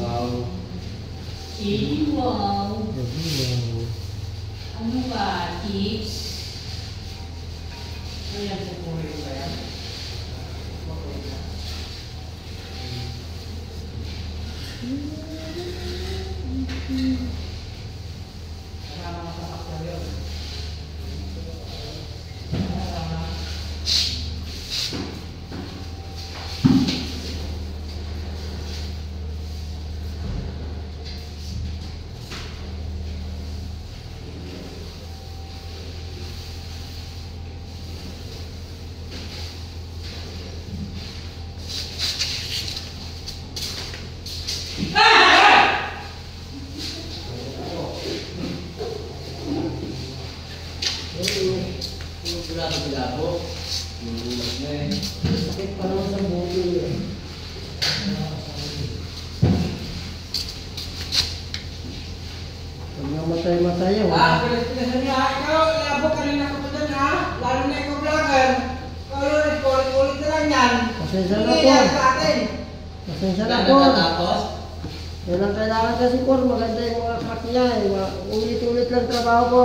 Wow. Wow. Wow. Ano ba, tips? Ayan, pupunin ba yan? Sakit pa naman sa buto eh. Pag namatay-matay yun. Pinagpinasan niya, ikaw, labo kanina ka pa dyan ha? Lalo na ikaw vlogger. Ikaw yun, ulit na lang yan. Pasensya na Hindi po. yan sa atin. Pasensya na po. Yan ang kailangan kasi po. Maganda yung mga crack niya eh. Ulit-ulit lang trabaho po.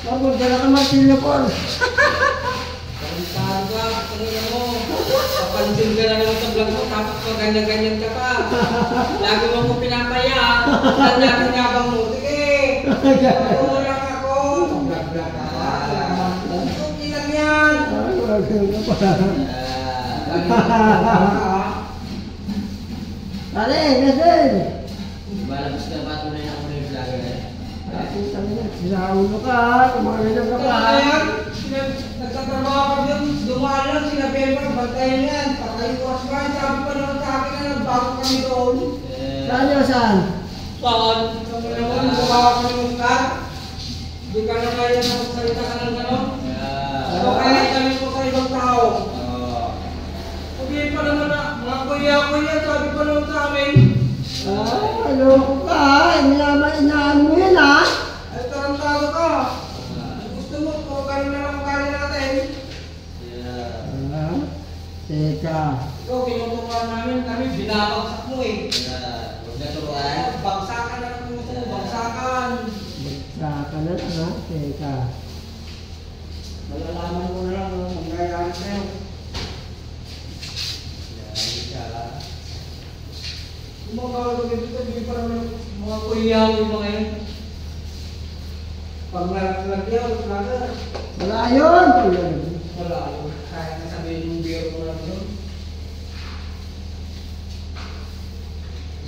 Magdala ka martilyo po. Pagkakaroon ka, kanina mo. Papansin ka na naman sa vlog mo, tapos pa ganyan-ganyan ka pa. Lagi mo ko pinapaya. Tanyabang mo. Sige. Ako lang ako. Vlog-vlog ka pa. Okay lang yan. Pare, gasin! Malabas ka ba tunay na ako na yung vlogger eh? Sinaulo ka ha, kumagilang ka pa ha. Nagtatrabaho kami yung dumaan lang, sinabi mo, bantayan yan, patay ko asman, sabi pa naman sa akin na nagbago kami doon. Saan nyo, saan? Saan? Kami naman, gumawa kami ng car. Hindi ka na kaya na magsalita ka ng gano'n. So kaya kami po sa ibang tao. Sabihin pa naman na, mga kuya-kuya, sabi pa naman sa amin. Loko ka ha, inaan mo yan ha. Ay, tarantado ka. Gusto mo, kung gano'n na lang kaya natin. Teka. Ikaw, kinuturuan namin, kami binabagsak mo eh. Huwag na turuan. Bagsakan na lang kung gusto mo, bagsakan. Saka na lang ha, teka. Malalaman mo na lang kung gagawin sa'yo. Mga kawag dito, hindi pa naman mga kuya mo mga yun. Pag nalagyan, vlogger. Wala yun! Wala yun. Kaya na sabihin yung beer mo lang yun.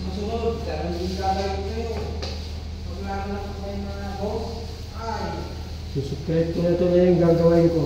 Masunod, dahil yung gagawin ko kayo. Pag lalo na kayo mga boss, ay. Susukrete ko na ito na yung gagawin ko.